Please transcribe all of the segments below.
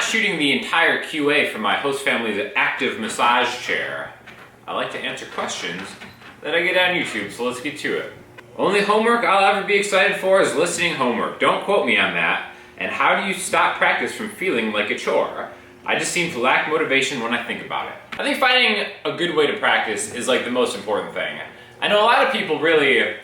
not shooting the entire QA from my host family's active massage chair, I like to answer questions that I get on YouTube, so let's get to it. Only homework I'll ever be excited for is listening homework. Don't quote me on that. And how do you stop practice from feeling like a chore? I just seem to lack motivation when I think about it. I think finding a good way to practice is like the most important thing. I know a lot of people really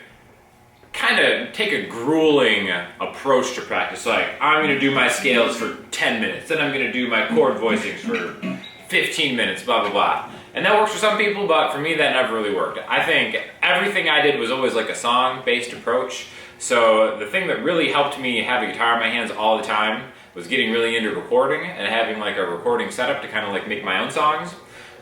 kind of take a grueling approach to practice. Like, I'm going to do my scales for 10 minutes, then I'm going to do my chord voicings for 15 minutes, blah, blah, blah. And that works for some people, but for me that never really worked. I think everything I did was always like a song-based approach. So the thing that really helped me have a guitar in my hands all the time was getting really into recording and having like a recording setup to kind of like make my own songs.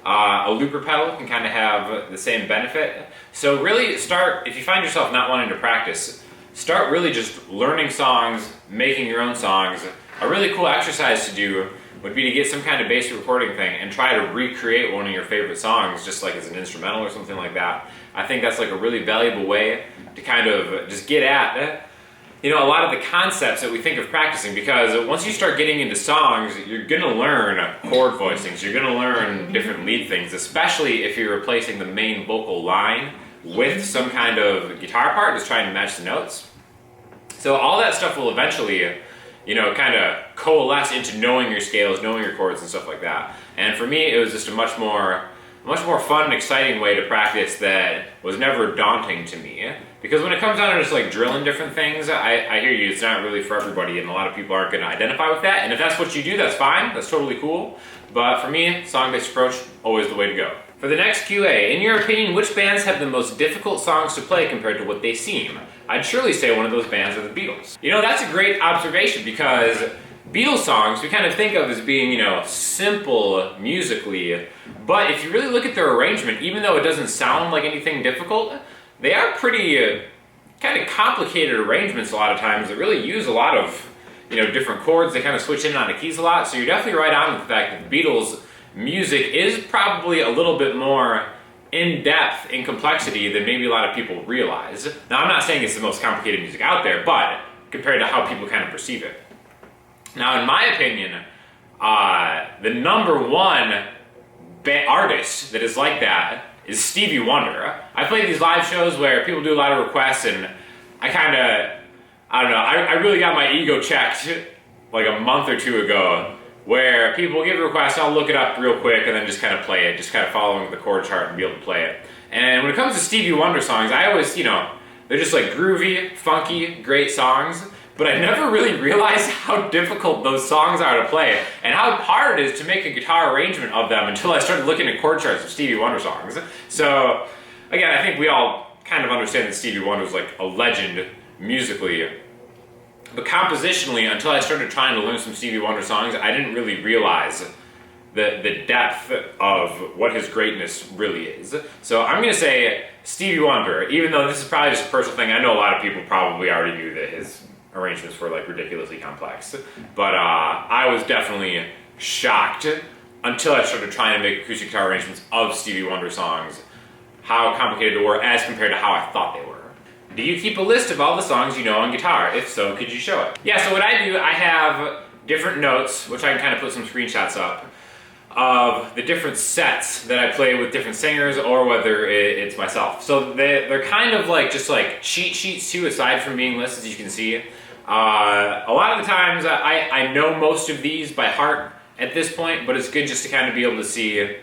A looper pedal can kind of have the same benefit. So really start, if you find yourself not wanting to practice, start really just learning songs, making your own songs. A really cool exercise to do would be to get some kind of bass recording thing and try to recreate one of your favorite songs just like as an instrumental or something like that. I think that's like a really valuable way to kind of just get at a lot of the concepts that we think of practicing, because once you start getting into songs, you're going to learn chord voicings, you're going to learn different lead things, especially if you're replacing the main vocal line with some kind of guitar part, just trying to match the notes. So all that stuff will eventually, kind of coalesce into knowing your scales, knowing your chords and stuff like that. And for me, it was just a much more fun and exciting way to practice that was never daunting to me. Because when it comes down to just like drilling different things, I hear you, it's not really for everybody, and a lot of people aren't going to identify with that. And if that's what you do, that's fine, that's totally cool. But for me, song-based approach, always the way to go. For the next QA, in your opinion, which bands have the most difficult songs to play compared to what they seem? I'd surely say one of those bands are the Beatles. That's a great observation, because Beatles songs we kind of think of as being, simple musically, but if you really look at their arrangement, even though it doesn't sound like anything difficult, they are pretty kind of complicated arrangements a lot of times that really use a lot of, different chords. They kind of switch in and out of keys a lot, so you're definitely right on with the fact that the Beatles' music is probably a little bit more in-depth in complexity than maybe a lot of people realize. Now, I'm not saying it's the most complicated music out there, but compared to how people kind of perceive it. Now, in my opinion, the number one artist that is like that is Stevie Wonder. I play these live shows where people do a lot of requests, and I really got my ego checked like a month or two ago, where people give a request, I'll look it up real quick and then just kind of play it, just kind of following the chord chart and be able to play it. And when it comes to Stevie Wonder songs, I always, they're just like groovy, funky, great songs, but I never really realized how difficult those songs are to play and how hard it is to make a guitar arrangement of them until I started looking at chord charts of Stevie Wonder songs. So, again, I think we all kind of understand that Stevie Wonder was like a legend musically, but compositionally, until I started trying to learn some Stevie Wonder songs, I didn't really realize the depth of what his greatness really is. So I'm going to say Stevie Wonder, even though this is probably just a personal thing. I know a lot of people probably already knew that his arrangements were like ridiculously complex, but I was definitely shocked until I started trying to make acoustic guitar arrangements of Stevie Wonder songs, how complicated they were as compared to how I thought they were. Do you keep a list of all the songs you know on guitar? If so, could you show it? Yeah, so what I do, I have different notes, which I can kind of put some screenshots up, of the different sets that I play with different singers, or whether it's myself. So they're kind of like just like cheat sheets too, aside from being lists, as you can see. A lot of the times I know most of these by heart at this point, but it's good just to kind of be able to see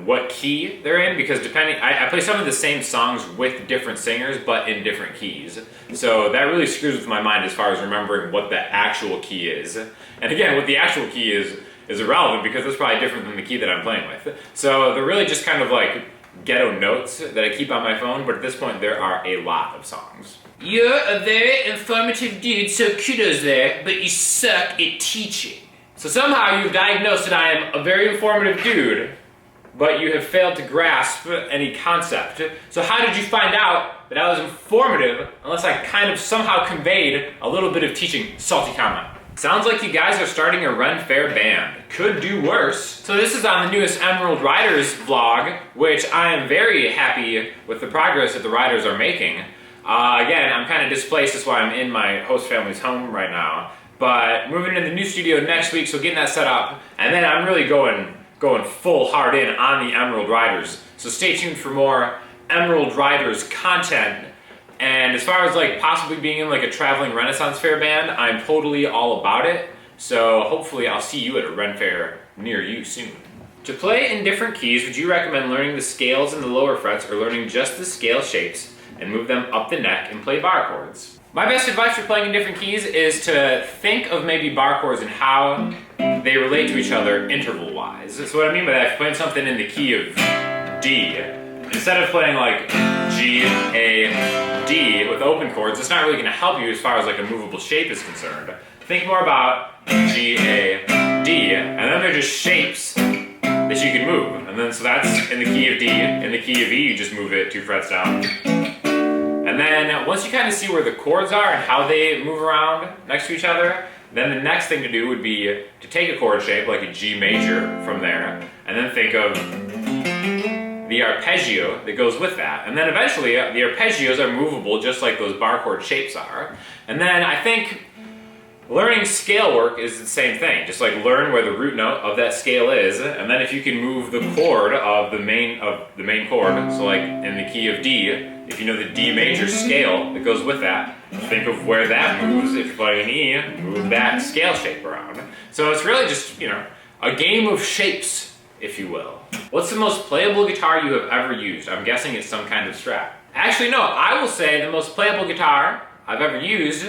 what key they're in, because I play some of the same songs with different singers, but in different keys. So that really screws with my mind as far as remembering what the actual key is. And again, what the actual key is irrelevant, because it's probably different than the key that I'm playing with. So they're really just kind of like ghetto notes that I keep on my phone, but at this point there are a lot of songs. You're a very informative dude, so kudos there, but you suck at teaching. So somehow you've diagnosed that I am a very informative dude, but you have failed to grasp any concept. So how did you find out that I was informative unless I kind of somehow conveyed a little bit of teaching? Salty comment. Sounds like you guys are starting a Ren Fair band. Could do worse. So this is on the newest Emerald Riders vlog, which I am very happy with the progress that the Riders are making. Again, I'm kind of displaced, that's why I'm in my host family's home right now. but moving into the new studio next week, so getting that set up, and then I'm really going full hard in on the Emerald Riders. So stay tuned for more Emerald Riders content. And as far as like possibly being in like a traveling Renaissance Fair band, I'm totally all about it. So hopefully I'll see you at a Ren Fair near you soon. To play in different keys, would you recommend learning the scales in the lower frets or learning just the scale shapes and move them up the neck and play bar chords? My best advice for playing in different keys is to think of maybe bar chords and how they relate to each other interval-wise. So what I mean by that, if you're playing something in the key of D, instead of playing like G, A, D with open chords, it's not really going to help you as far as like a movable shape is concerned. Think more about G, A, D, and then they're just shapes that you can move. And then so that's in the key of D. In the key of E, you just move it 2 frets down. And then once you kind of see where the chords are and how they move around next to each other, then the next thing to do would be to take a chord shape like a G major from there, and then think of the arpeggio that goes with that. And then eventually the arpeggios are movable just like those bar chord shapes are. And then I think learning scale work is the same thing. Just like learn where the root note of that scale is, and then if you can move the chord of the main chord, so like in the key of D, if you know the D major scale that goes with that, think of where that moves. If you're playing an E, move that scale shape around. So it's really just, you know, a game of shapes, if you will. What's the most playable guitar you have ever used? I'm guessing it's some kind of Strat. Actually, no, I will say the most playable guitar I've ever used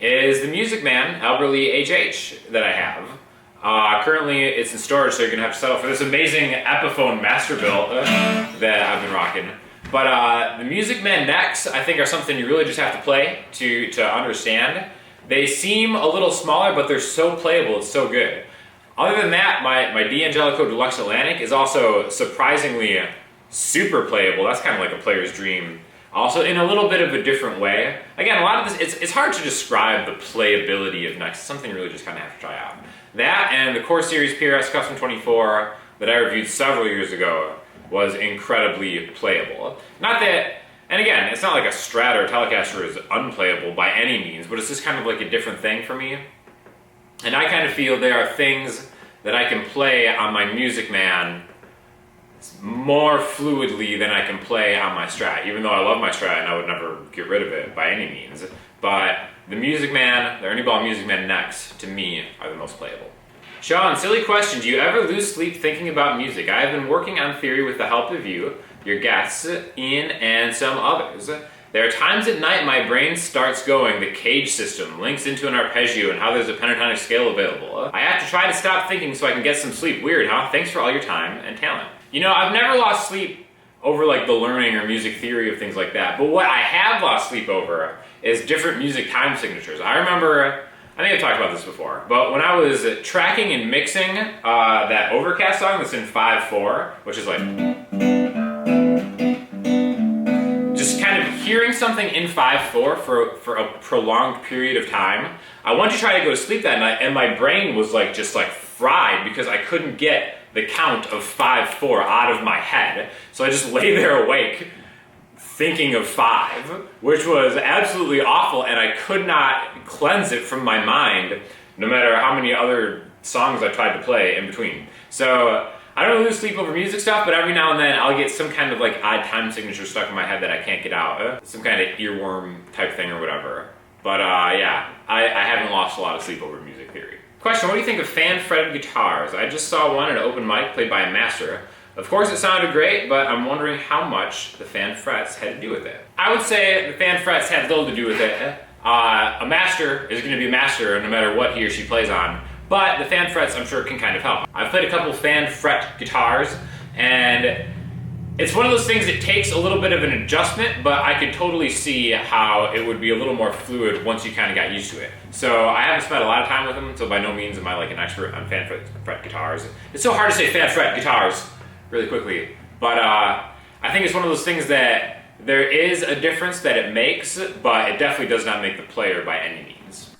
is the Music Man Elberly HH that I have. Currently it's in storage, so you're gonna have to settle for this amazing Epiphone master build that I've been rocking. But the Music Man necks, I think, are something you really just have to play to understand. They seem a little smaller, but they're so playable, it's so good. Other than that, my D'Angelico Deluxe Atlantic is also surprisingly super playable. That's kind of like a player's dream. Also in a little bit of a different way. Again, a lot of this, it's hard to describe the playability of necks. It's something you really just kind of have to try out. That and the Core Series PRS Custom 24 that I reviewed several years ago was incredibly playable. Not that, and again, it's not like a Strat or a Telecaster is unplayable by any means, but it's just kind of like a different thing for me. And I kind of feel there are things that I can play on my Music Man more fluidly than I can play on my Strat, even though I love my Strat and I would never get rid of it by any means. But the Music Man, the Ernie Ball Music Man necks, to me, are the most playable. Sean, silly question, do you ever lose sleep thinking about music? I have been working on theory with the help of you, your guests, Ian, and some others. There are times at night my brain starts going, the cage system links into an arpeggio and how there's a pentatonic scale available. I have to try to stop thinking so I can get some sleep. Weird, huh? Thanks for all your time and talent. You know, I've never lost sleep over like the learning or music theory of things like that, but what I have lost sleep over is different music time signatures. I remember, I think I've talked about this before, but when I was tracking and mixing that Overcast song that's in 5/4, which is like, just kind of hearing something in 5/4 for a prolonged period of time, I wanted to try to go to sleep that night, and my brain was like just like fried because I couldn't get the count of 5/4 out of my head. So I just lay there awake thinking of 5, which was absolutely awful, and I could not cleanse it from my mind no matter how many other songs I tried to play in between. So I don't lose sleep over music stuff, but every now and then I'll get some kind of like odd time signature stuck in my head that I can't get out. Some kind of earworm type thing or whatever. But yeah, I haven't lost a lot of sleep over music theory. Question, what do you think of fan-fretted guitars? I just saw one at an open mic played by a master. Of course it sounded great, but I'm wondering how much the fan frets had to do with it. I would say the fan frets had little to do with it. A master is going to be a master no matter what he or she plays on, but the fan frets I'm sure can kind of help. I've played a couple fan fret guitars, and it's one of those things that takes a little bit of an adjustment, but I could totally see how it would be a little more fluid once you kind of got used to it. So I haven't spent a lot of time with them, so by no means am I like an expert on fan fret guitars. It's so hard to say fan fret guitars really quickly, but I think it's one of those things that there is a difference that it makes, but it definitely does not make the player by any means.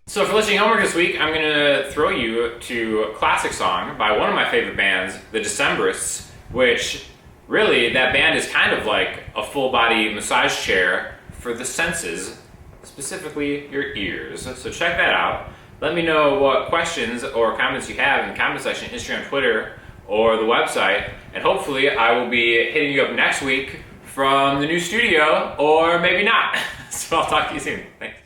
So for listening homework this week, I'm going to throw you to a classic song by one of my favorite bands, the Decemberists, which really, that band is kind of like a full body massage chair for the senses specifically your ears. So check that out. Let me know what questions or comments you have in the comment section, Instagram, Twitter, or the website, and hopefully I will be hitting you up next week from the new studio, or maybe not. So I'll talk to you soon. Thanks.